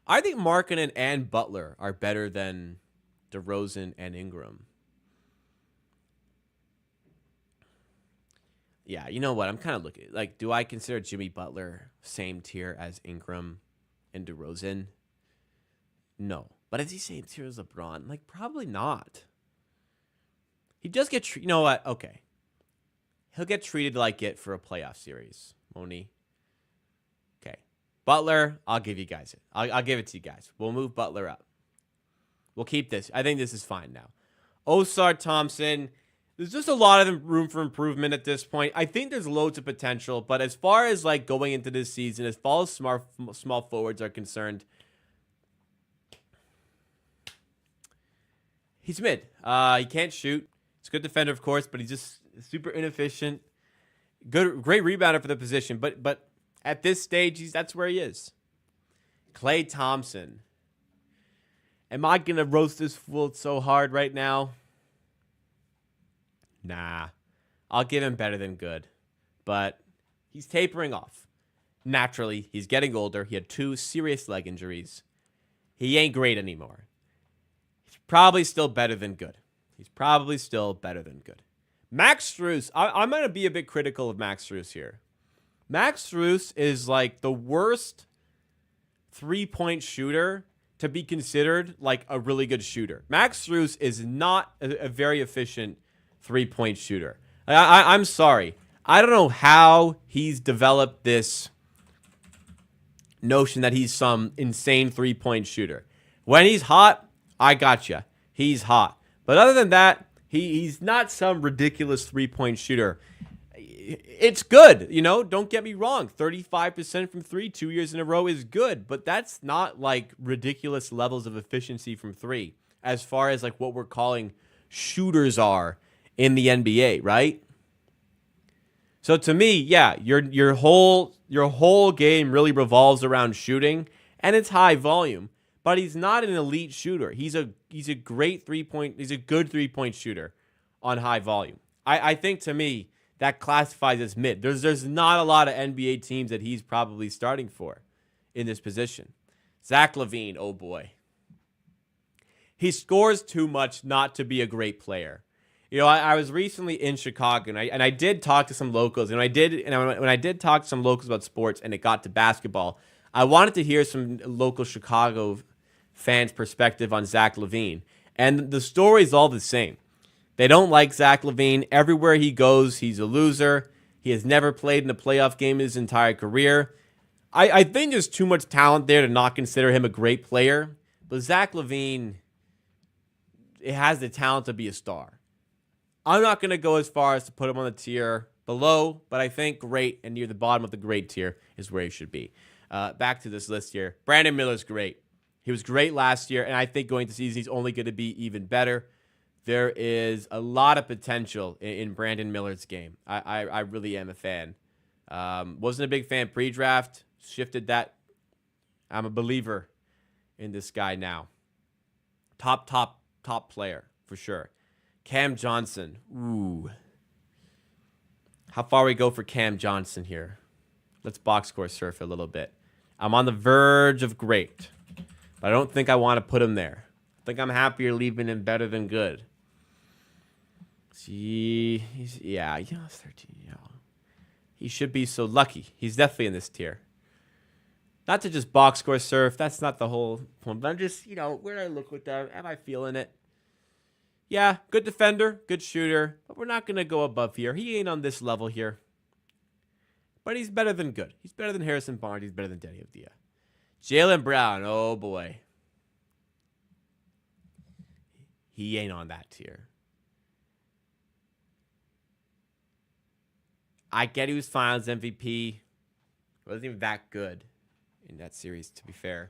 I think Markkanen and Butler are better than DeRozan and Ingram. Yeah, you know what? I'm kind of looking do I consider Jimmy Butler same tier as Ingram and DeRozan? No. But is he same tier as LeBron? Probably not. He does get treated. You know what? Okay. He'll get treated like it for a playoff series, won't he? Okay. Butler, I'll give you guys it. I'll give it to you guys. We'll move Butler up. We'll keep this. I think this is fine now. Osar Thompson. There's just a lot of room for improvement at this point. I think there's loads of potential, but as far as going into this season, as far as small forwards are concerned, he's mid. He can't shoot. He's a good defender, of course, but he's just super inefficient. Great rebounder for the position, but at this stage, that's where he is. Klay Thompson. Am I gonna roast this fool so hard right now? Nah, I'll give him better than good, but he's tapering off. Naturally, he's getting older. He had 2 serious leg injuries. He ain't great anymore. He's probably still better than good. Max Strus, I'm going to be a bit critical of Max Strus here. Max Strus is the worst 3-point shooter to be considered a really good shooter. Max Strus is not a very efficient 3-point shooter. I'm sorry. I don't know how he's developed this notion that he's some insane three-point shooter. When he's hot, I gotcha. He's hot. But other than that, he's not some ridiculous three-point shooter. It's good, don't get me wrong. 35% from three 2 years in a row is good, but that's not like ridiculous levels of efficiency from three as far as like what we're calling shooters are in the NBA, right? So to me, yeah, your whole game really revolves around shooting, and it's high volume. But he's not an elite shooter. He's a great he's a good 3-point shooter on high volume. I think to me that classifies as mid. There's not a lot of NBA teams that he's probably starting for in this position. Zach LaVine, oh boy. He scores too much not to be a great player. I was recently in Chicago, and I did talk to some locals. And when I did talk to some locals about sports, and it got to basketball, I wanted to hear some local Chicago fans' perspective on Zach LaVine. And the story is all the same. They don't like Zach LaVine. Everywhere he goes, he's a loser. He has never played in a playoff game his entire career. I think there's too much talent there to not consider him a great player. But Zach LaVine, it has the talent to be a star. I'm not going to go as far as to put him on the tier below, but I think great and near the bottom of the great tier is where he should be. Back to this list here. Brandon Miller's great. He was great last year, and I think going to season he's only going to be even better. There is a lot of potential in Brandon Miller's game. I really am a fan. Wasn't a big fan pre-draft. Shifted that. I'm a believer in this guy now. Top player for sure. Cam Johnson. Ooh. How far we go for Cam Johnson here? Let's box score surf a little bit. I'm on the verge of great, but I don't think I want to put him there. I think I'm happier leaving him better than good. See, he's 13. He should be so lucky. He's definitely in this tier. Not to just box score surf. That's not the whole point. But I'm just, where do I look with that? Am I feeling it? Yeah, good defender, good shooter, but we're not going to go above here. He ain't on this level here. But he's better than good. He's better than Harrison Barnes. He's better than Denny Avdia. Jaylen Brown, oh boy. He ain't on that tier. I get he was Finals MVP. Wasn't even that good in that series, to be fair,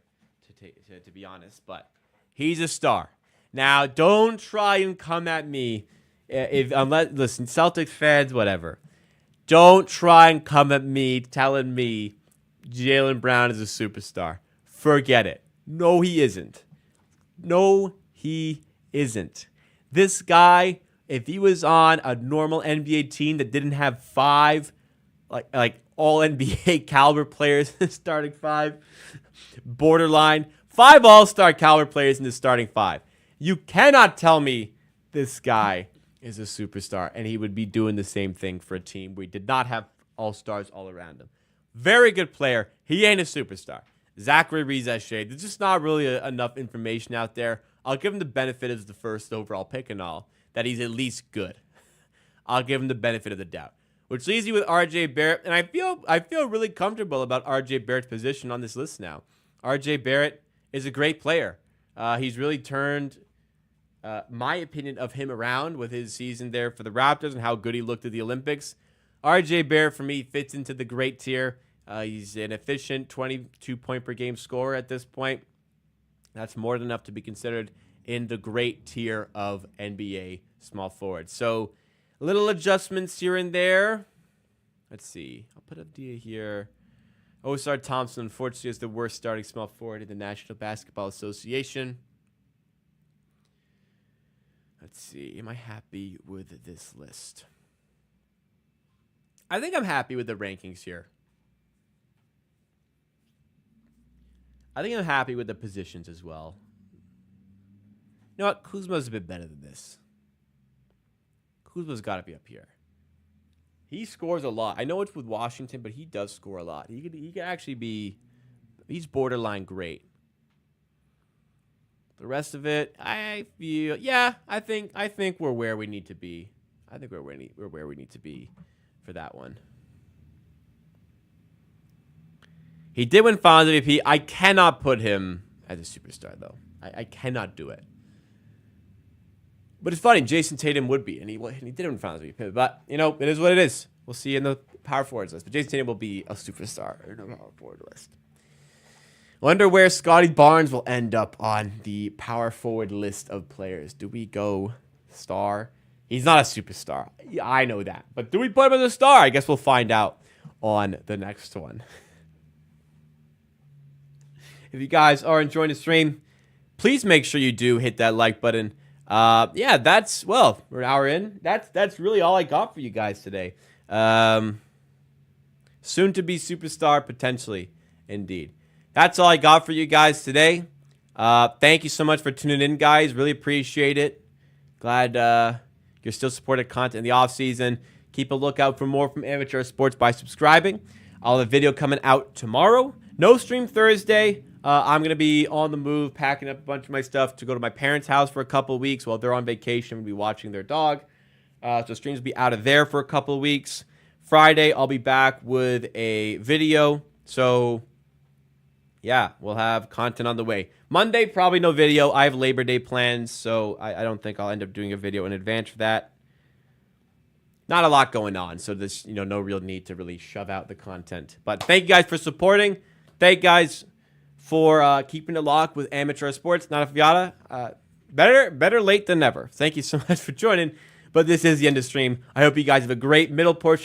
to be honest. But he's a star. Now, don't try and come at me listen, Celtics fans, whatever. Don't try and come at me telling me Jaylen Brown is a superstar. Forget it. No, he isn't. No, he isn't. This guy, if he was on a normal NBA team that didn't have five like all NBA caliber players in the starting five, borderline, 5 all-star caliber players in the starting five. You cannot tell me this guy is a superstar and he would be doing the same thing for a team where he did not have all-stars all around him. Very good player. He ain't a superstar. Zachary Rizache, there's just not really enough information out there. I'll give him the benefit as the first overall pick and all, that he's at least good. I'll give him the benefit of the doubt. Which leaves you with RJ Barrett, and I feel really comfortable about RJ Barrett's position on this list now. RJ Barrett is a great player. He's really turned my opinion of him around with his season there for the Raptors and how good he looked at the Olympics. RJ Barrett, for me, fits into the great tier. He's an efficient 22-point-per-game scorer at this point. That's more than enough to be considered in the great tier of NBA small forwards. So, little adjustments here and there. Let's see. I'll put Avdia here. Osar Thompson, unfortunately, is the worst starting small forward in the National Basketball Association. Let's see. Am I happy with this list? I think I'm happy with the rankings here. I think I'm happy with the positions as well. You know what? Kuzma's a bit better than this. Kuzma's got to be up here. He scores a lot. I know it's with Washington, but he does score a lot. He could actually be... He's borderline great. The rest of it, I feel... Yeah, I think we're where we need to be. I think we're where we need to be for that one. He did win Finals MVP. I cannot put him as a superstar, though. I cannot do it. But it's funny. Jason Tatum would be, and he did win Finals MVP. But, you know, it is what it is. We'll see in the power forwards list. But Jason Tatum will be a superstar in the power forward list. Wonder where Scotty Barnes will end up on the power forward list of players. Do we go star? He's not a superstar. Yeah, I know that. But do we put him as a star? I guess we'll find out on the next one. If you guys are enjoying the stream, please make sure you do hit that like button. Yeah, we're an hour in. That's really all I got for you guys today. Soon to be superstar, potentially, indeed. That's all I got for you guys today. Thank you so much for tuning in, guys. Really appreciate it. Glad you're still supporting content in the offseason. Keep a lookout for more from Amateur Sports by subscribing. I'll have a video coming out tomorrow. No stream Thursday. I'm going to be on the move, packing up a bunch of my stuff to go to my parents' house for a couple of weeks while they're on vacation. We'll be watching their dog. So streams will be out of there for a couple of weeks. Friday, I'll be back with a video. So, yeah, we'll have content on the way. Monday, probably no video. I have Labor Day plans, so I don't think I'll end up doing a video in advance for that. Not a lot going on, so there's no real need to really shove out the content. But thank you guys for supporting. Thank you guys for keeping it locked with Amateur Sports. Not a fiata. Better late than never. Thank you so much for joining. But this is the end of the stream. I hope you guys have a great middle portion.